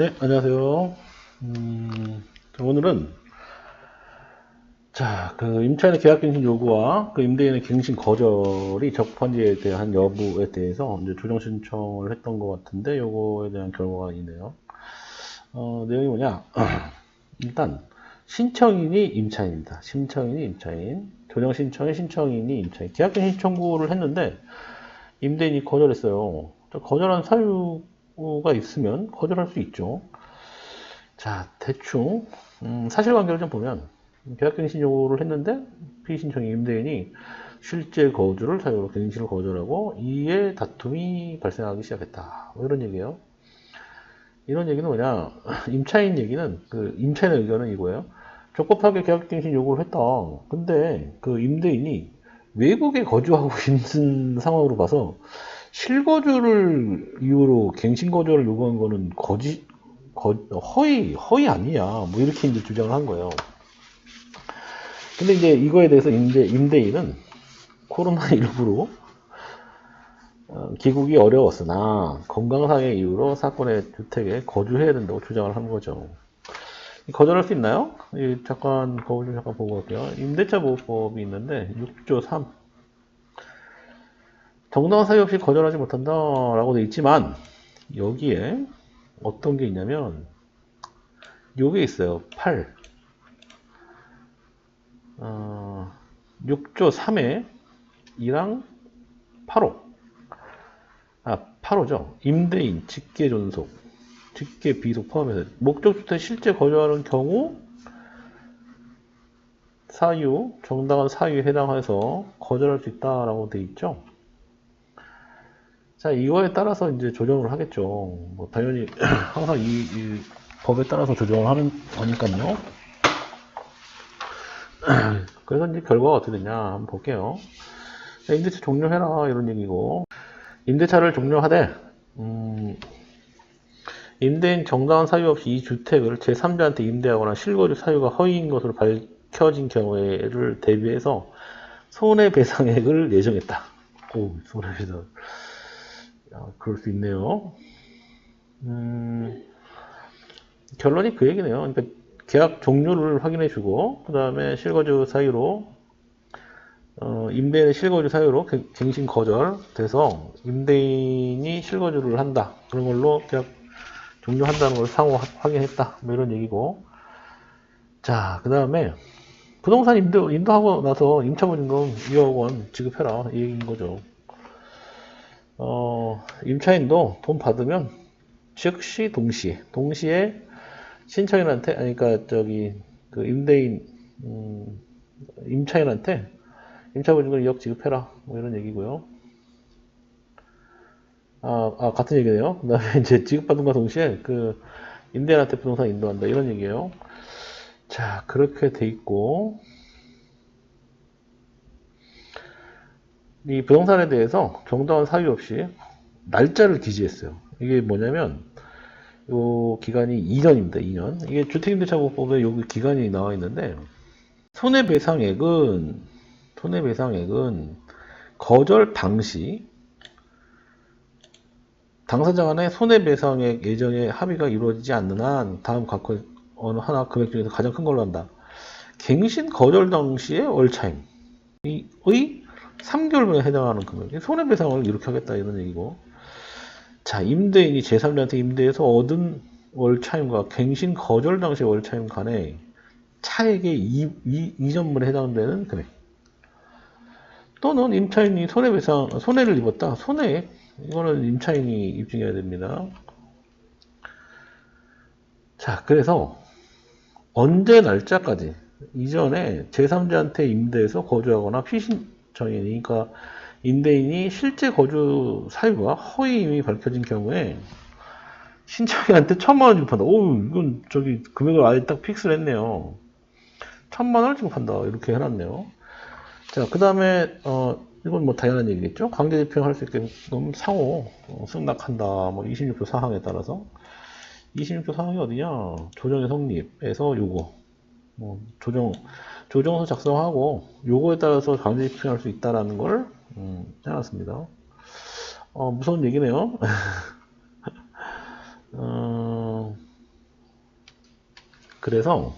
네, 안녕하세요. 오늘은 임차인의 계약갱신 요구와 그 임대인의 갱신 거절이 적법한지에 대한 여부에 대해서 이제 조정 신청을 했던 것 같은데 요거에 대한 결과가 있네요. 내용이 뭐냐? 일단 신청인이 임차인입니다. 신청인이 임차인, 조정 신청의 신청인이 임차인. 계약갱신 청구를 했는데 임대인이 거절했어요. 거절한 사유가 있으면 거절할 수 있죠. 자, 대충 사실관계를 좀 보면 계약갱신 요구를 했는데 피신청인 임대인이 실제 거주를 사유로 갱신을 거절하고 이에 다툼이 발생하기 시작했다. 뭐 이런 얘기예요. 이런 얘기는 뭐냐? 임차인 얘기는 그 임차인의 의견은 이거예요. 적법하게 계약갱신 요구를 했다. 근데 그 임대인이 외국에 거주하고 있는 상황으로 봐서 실거주를 이유로 갱신 거절을 요구한 거는 허위 아니냐. 뭐 이렇게 이제 주장을 한 거예요. 근데 이제 이거에 대해서 임대인은 코로나19로 귀국이 어려웠으나 건강상의 이유로 사건의 주택에 거주해야 된다고 주장을 한 거죠. 거절할 수 있나요? 잠깐 거울 좀 잠깐 보고 갈게요. 임대차 보호법이 있는데 6조 3 정당한 사유 없이 거절하지 못한다 라고 되어 있지만 여기에 어떤 게 있냐면 요게 있어요. 8 6조 3에 2랑 8호 8호죠. 임대인, 직계존속, 직계비속 포함해서 목적주택 실제 거주하는 경우 사유, 정당한 사유에 해당해서 거절할 수 있다라고 돼 있죠. 자, 이거에 따라서 이제 조정을 하겠죠. 뭐 당연히 항상 이 법에 따라서 조정을 하는 거니까요. 그래서 이제 결과가 어떻게 되냐 한번 볼게요. 임대차 종료해라 이런 얘기고, 임대차를 종료하되 임대인 정당한 사유 없이 이 주택을 제3자한테 임대하거나 실거주 사유가 허위인 것으로 밝혀진 경우를 대비해서 손해배상액을 예정했다. 오, 손해배상. 야, 그럴 수 있네요. 결론이 그 얘기네요. 그러니까 계약 종료를 확인해주고 그 다음에 실거주 사유로 임대인의 실거주 사유로 갱신 거절돼서 임대인이 실거주를 한다. 그런 걸로 계약 종료한다는 걸 상호 확인했다. 뭐 이런 얘기고. 자, 그 다음에 부동산 인도하고 나서 임차보증금 2억 원 지급해라. 이 얘기인 거죠. 임차인도 돈 받으면 즉시 동시에 신청인한테, 아니, 그러니까 그 임대인, 임차인한테 임차보증금 2억 지급해라. 뭐 이런 얘기고요. 같은 얘기네요. 그 다음에 이제 지급받은과 동시에 그 임대인한테 부동산 인도한다. 이런 얘기예요. 자, 그렇게 돼 있고, 이 부동산에 대해서 정당한 사유 없이 날짜를 기재했어요. 이게 뭐냐면, 요 기간이 2년입니다. 2년. 이게 주택임대차보호법에 여기 기간이 나와 있는데, 손해배상액은 거절 당시 당사자 간의 손해배상액 예정의 합의가 이루어지지 않는 한 다음 각 어느 하나 금액 중에서 가장 큰 걸로 한다. 갱신 거절 당시의 월차임의 3개월분에 해당하는 금액. 손해배상을 이렇게 하겠다 이런 얘기고. 자, 임대인이 제3자한테 임대해서 얻은 월차임과 갱신 거절 당시의 월차임 간의 차액의 이전분에 해당되는 금액. 또는 임차인이 손해를 입었다. 손해액. 이거는 임차인이 입증해야 됩니다. 자, 그래서 언제 날짜까지 이전에 제3자한테 임대해서 거주하거나 피신청인이, 그러니까 임대인이 실제 거주 사유가 허위임이 밝혀진 경우에 신청인한테 1,000만 원 지급한다. 오, 이건 금액을 아예 딱 픽스를 했네요. 1,000만 원을 지급한다. 이렇게 해놨네요. 자, 그 다음에 이건 뭐 당연한 얘기겠죠. 강제집행할 수 있게끔 상호 승낙한다. 뭐 26조 사항에 따라서 26조 사항이 어디냐? 조정의 성립에서 요거 뭐 조정서 작성하고 요거에 따라서 강제집행할 수 있다라는 걸 해놨습니다. 무서운 얘기네요. 그래서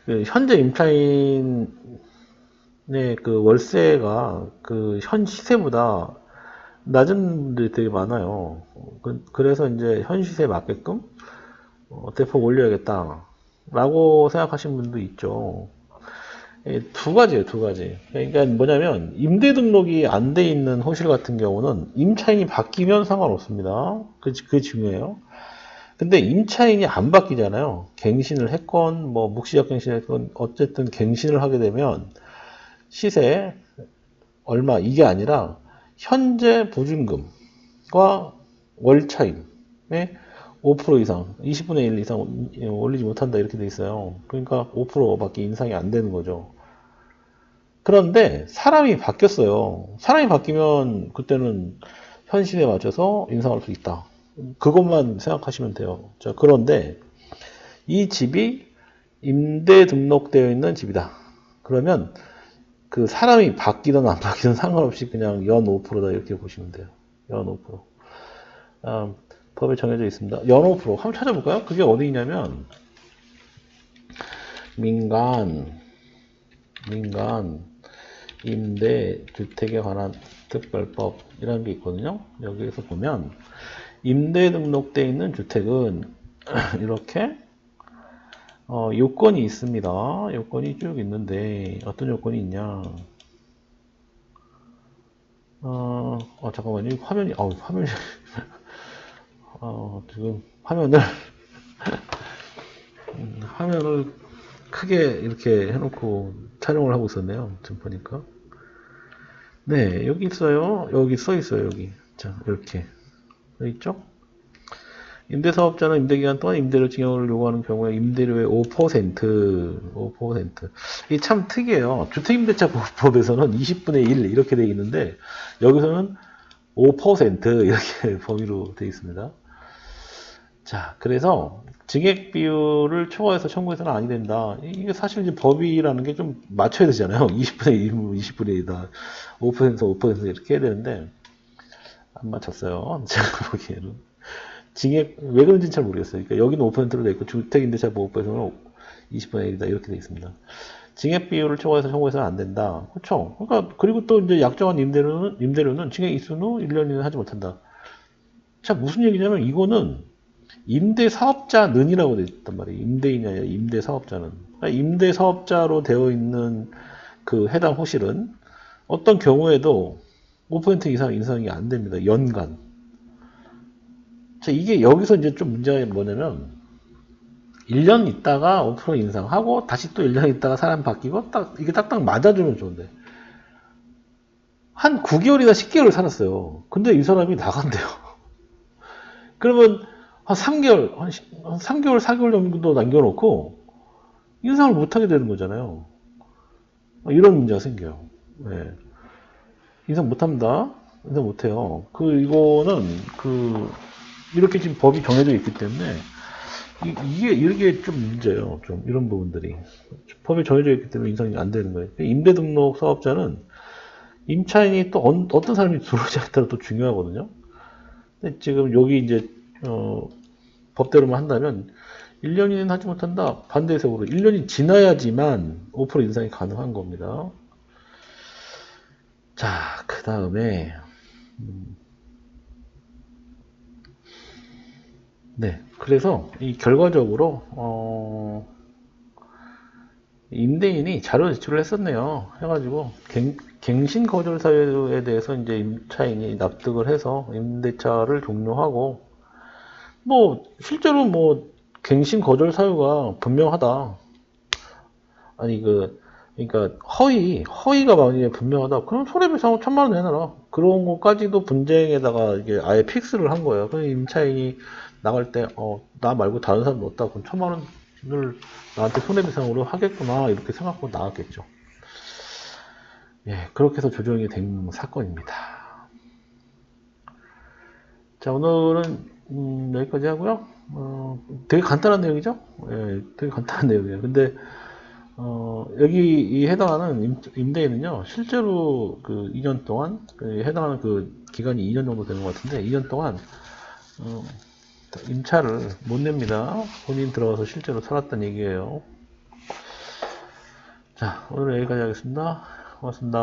그 현재 임차인의 그 월세가 그 현 시세보다 낮은 분들이 되게 많아요. 그래서 이제 현 시세에 맞게끔 대폭 올려야겠다 라고 생각하시는 분도 있죠. 두 가지예요, 두 가지. 그러니까 뭐냐면 임대 등록이 안 돼 있는 호실 같은 경우는 임차인이 바뀌면 상관없습니다. 그게 중요해요. 근데 임차인이 안 바뀌잖아요. 갱신을 했건 뭐 묵시적 갱신을 했건 어쨌든 갱신을 하게 되면 시세 얼마 이게 아니라 현재 보증금과 월차임의 5% 이상, 20분의 1 이상 올리지 못한다 이렇게 돼 있어요. 그러니까 5%밖에 인상이 안 되는 거죠. 그런데 사람이 바뀌었어요. 사람이 바뀌면 그때는 현실에 맞춰서 인상할 수 있다. 그것만 생각하시면 돼요. 자, 그런데 이 집이 임대 등록되어 있는 집이다. 그러면 그 사람이 바뀌든 안 바뀌든 상관없이 그냥 연 5%다 이렇게 보시면 돼요. 연 5%. 법에 정해져 있습니다. 연 5%. 한번 찾아볼까요? 그게 어디 있냐면 민간 임대 주택에 관한 특별법이라는 게 있거든요. 여기에서 보면 임대 등록되어 있는 주택은 이렇게 요건이 있습니다. 요건이 쭉 있는데 어떤 요건이 있냐? 잠깐만요. 화면이 지금 화면을 크게 이렇게 해놓고 촬영을 하고 있었네요. 지금 보니까. 네, 여기 있어요. 여기 써 있어요. 여기. 자, 이렇게. 여기 있죠? 임대사업자는 임대기간 동안 임대료 증액을 요구하는 경우에 임대료의 5%. 이게 참 특이해요. 주택임대차보호법에서는 20분의 1 이렇게 되어 있는데 여기서는 5% 이렇게 범위로 되어 있습니다. 자, 그래서 증액 비율을 초과해서 청구해서는 아니 된다. 이게 사실 이제 법이라는 게 좀 맞춰야 되잖아요. 20분의 1, 20분의 2다. 5% 이렇게 해야 되는데 안 맞췄어요. 제가 보기에는. 증액 왜 그런지는 잘 모르겠어요. 그러니까 여기는 5%로 되어 있고 주택임대차보호법에서는 20분의 1이다 이렇게 되어 있습니다. 증액 비율을 초과해서 청구해서는 안 된다. 그렇죠? 그러니까 그리고 또 이제 약정한 임대료는 증액 이수는 후 1년 이내는 하지 못한다. 자, 무슨 얘기냐면 이거는 임대사업자는이라고 되어 있단 말이에요. 임대인이 아니라 임대사업자는. 그러니까 임대사업자로 되어 있는 그 해당 호실은 어떤 경우에도 5% 이상 인상이 안 됩니다. 연간. 자, 이게 여기서 이제 좀 문제가 뭐냐면 1년 있다가 5% 인상하고 다시 또 1년 있다가 사람 바뀌고 이게 딱딱 맞아주면 좋은데 한 9개월이나 10개월 살았어요. 근데 이 사람이 나간대요. 그러면 한 3개월, 한 3개월, 4개월 정도 남겨놓고 인상을 못하게 되는 거잖아요. 이런 문제가 생겨요. 네. 인상 못합니다. 인상 못해요. 이거는 이렇게 지금 법이 정해져 있기 때문에 이게 좀 문제예요. 좀 이런 부분들이 법에 정해져 있기 때문에 인상이 안 되는 거예요. 임대등록 사업자는 임차인이 또 어떤 사람이 들어오지에 따라 또 중요하거든요. 근데 지금 여기 이제 법대로만 한다면 1년 이내는 하지 못한다. 반대 해석으로 1년이 지나야지만 5% 인상이 가능한 겁니다. 자, 그 다음에 네, 그래서 이 결과적으로 임대인이 자료 제출을 했었네요. 해가지고 갱신 거절 사유에 대해서 이제 임차인이 납득을 해서 임대차를 종료하고 뭐 실제로 뭐 갱신 거절 사유가 분명하다. 아니 그러니까 허위가 만약에 분명하다. 그럼 손해배상 1,000만 원 내놔라. 그런 것까지도 분쟁에다가 이게 아예 픽스를 한 거예요. 그래서 임차인이 나갈 때 나 말고 다른 사람 넣었다. 그럼 1,000만 원을 나한테 손해배상으로 하겠구나 이렇게 생각하고 나왔겠죠. 예, 그렇게 해서 조정이 된 사건입니다. 자, 오늘은 여기까지 하고요. 되게 간단한 내용이죠? 예, 되게 간단한 내용이에요. 근데 여기 이 해당하는 임대인은요, 실제로 그 2년 동안 해당하는 그 기간이 2년 정도 되는 것 같은데 2년 동안 임차를 못 냅니다. 본인 들어가서 실제로 살았다는 얘기예요. 자, 오늘 여기까지 하겠습니다. 고맙습니다.